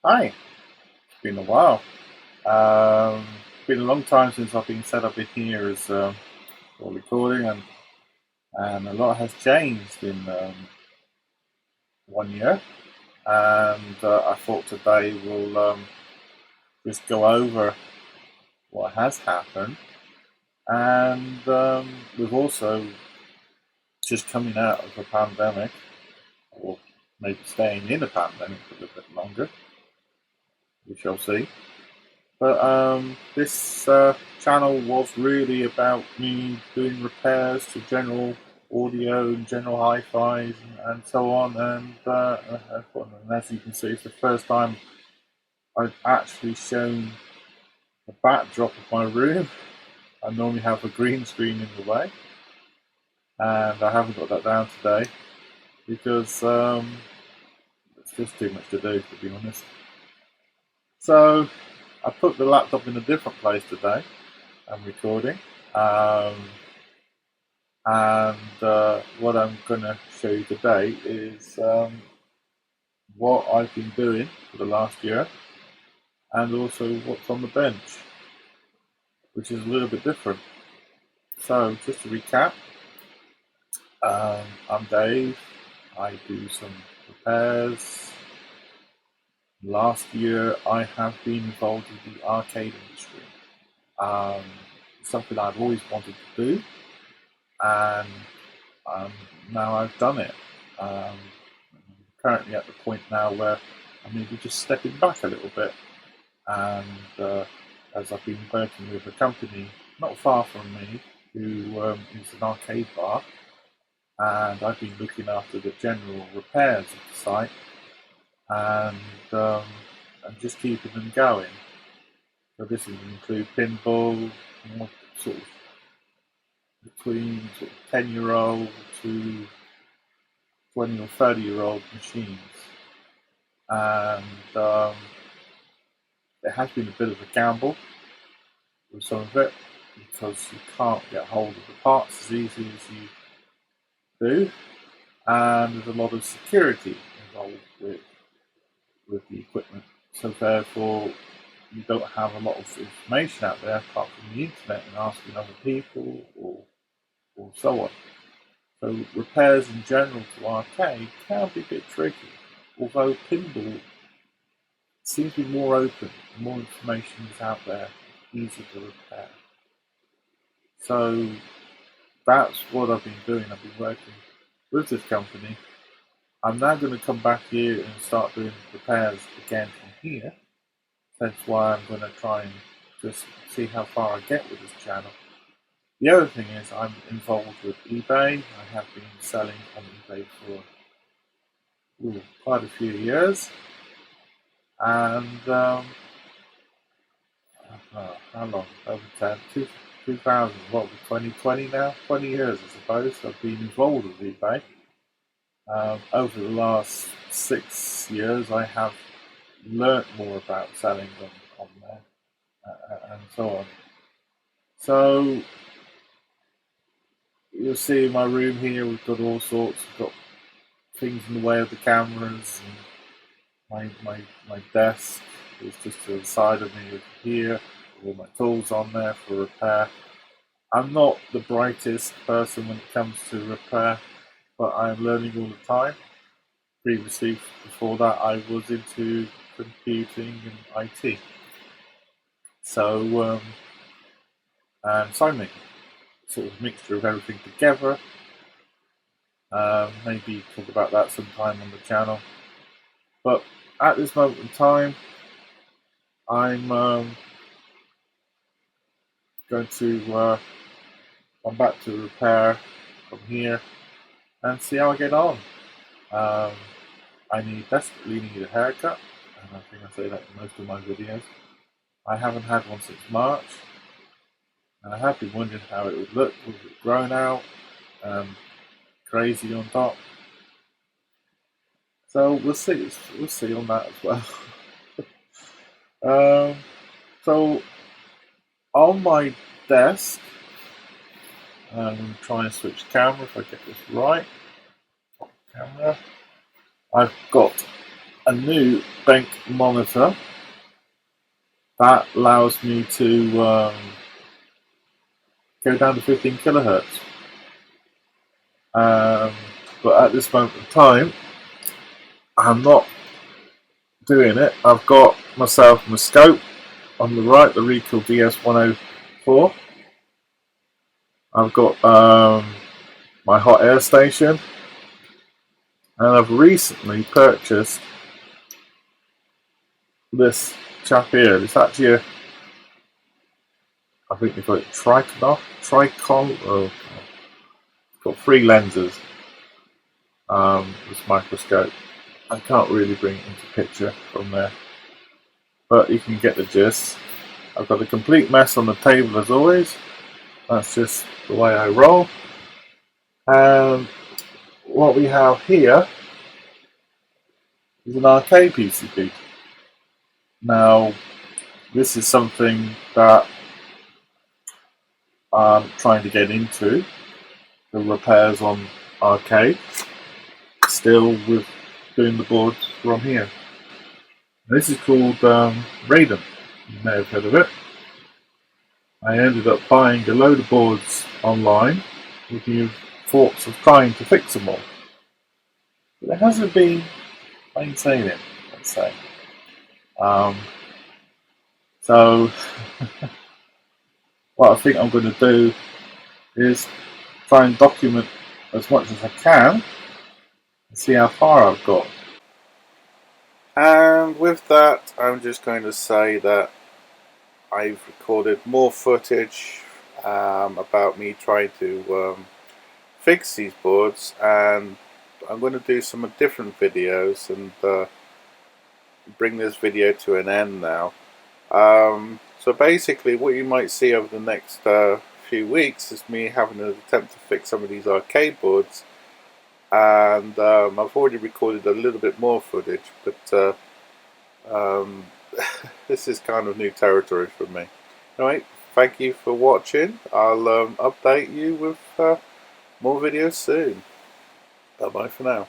Hi, it's been a while. Been a long time since I've been set up in here as for recording, and a lot has changed in 1 year. And I thought today we'll just go over what has happened, and we've also just coming out of a pandemic, or maybe staying in a pandemic for a little bit longer. We shall see. But this channel was really about me doing repairs to general audio and general hi-fis and so on. And as you can see, it's the first time I've actually shown the backdrop of my room. I normally have a green screen in the way, and I haven't got that down today because it's just too much to do, to be honest. So I put the laptop in a different place today. I'm recording. Um, and what I'm going to show you today is what I've been doing for the last year, and also what's on the bench, which is a little bit different. So just to recap, I'm Dave. I do some repairs. Last year I have been involved with the arcade industry. Um, Something I've always wanted to do, and um, now I've done it. Um, Currently at the point now where I'm maybe just stepping back a little bit, and as I've been working with a company not far from me who is an arcade bar, and I've been looking after the general repairs of the site, and um, and just keeping them going. So this will include pinball, more sort of between sort of 10-year-old to 20 or 30-year-old machines. And it has been a bit of a gamble with some of it because you can't get hold of the parts as easy as you do, and there's a lot of security involved with the equipment. So therefore, you don't have a lot of information out there apart from the internet and asking other people or so on. So repairs in general to arcade can be a bit tricky, although pinball seems to be more open, more information is out there, easier to repair. So that's what I've been doing. I've been working with this company. I'm now going to come back here and start doing repairs again from here. That's why I'm going to try and just see how far I get with this channel. The other thing is I'm involved with eBay. I have been selling on eBay for quite a few years. And how long? Over 10, 2000, what, 2020 now? 20 years, I suppose. I've been involved with eBay. Over the last 6 years, I have learnt more about selling them on there and so on. So you'll see in my room here, we've got all sorts. We've got things in the way of the cameras, and my desk is just to the side of me over here. All my tools on there for repair. I'm not the brightest person when it comes to repair, but I'm learning all the time. Previously, before that, I was into computing and IT. So, and sign making, sort of mixture of everything together. Maybe talk about that sometime on the channel. But at this moment in time, I'm going to come back to repair from here and see how I get on. Um, I desperately need a haircut, and I think I say that in most of my videos. I haven't had one since March, and I have been wondering how it would look with it grown out, crazy on top. So we'll see. We'll see on that as well. um, so on my desk, I'm going to try and switch camera if I get this right. Camera. I've got a new bank monitor that allows me to go down to 15 kilohertz. But at this moment in time, I'm not doing it. I've got myself my scope on the right, the Ricoh DS104. I've got my hot air station, and I've recently purchased this chap here. It's actually a, I think they call it Tricon. Oh, it's got 3 lenses. This microscope. I can't really bring it into picture from there, but you can get the gist. I've got a complete mess on the table as always. That's just the way I roll. And what we have here is an arcade PCB. Now, this is something that I'm trying to get into, the repairs on arcade, still with doing the boards from here. This is called Raiden. You may have heard of it. I ended up buying a load of boards online with the thoughts of trying to fix them all. But it hasn't been plain sailing, let's say. So what I think I'm going to do is try and document as much as I can and see how far I've got. And with that, I'm just going to say that I've recorded more footage about me trying to fix these boards, and I'm going to do some different videos and bring this video to an end now. So basically what you might see over the next few weeks is me having an attempt to fix some of these arcade boards, and I've already recorded a little bit more footage, but this is kind of new territory for me. Alright, thank you for watching. I'll update you with more videos soon. Bye bye for now.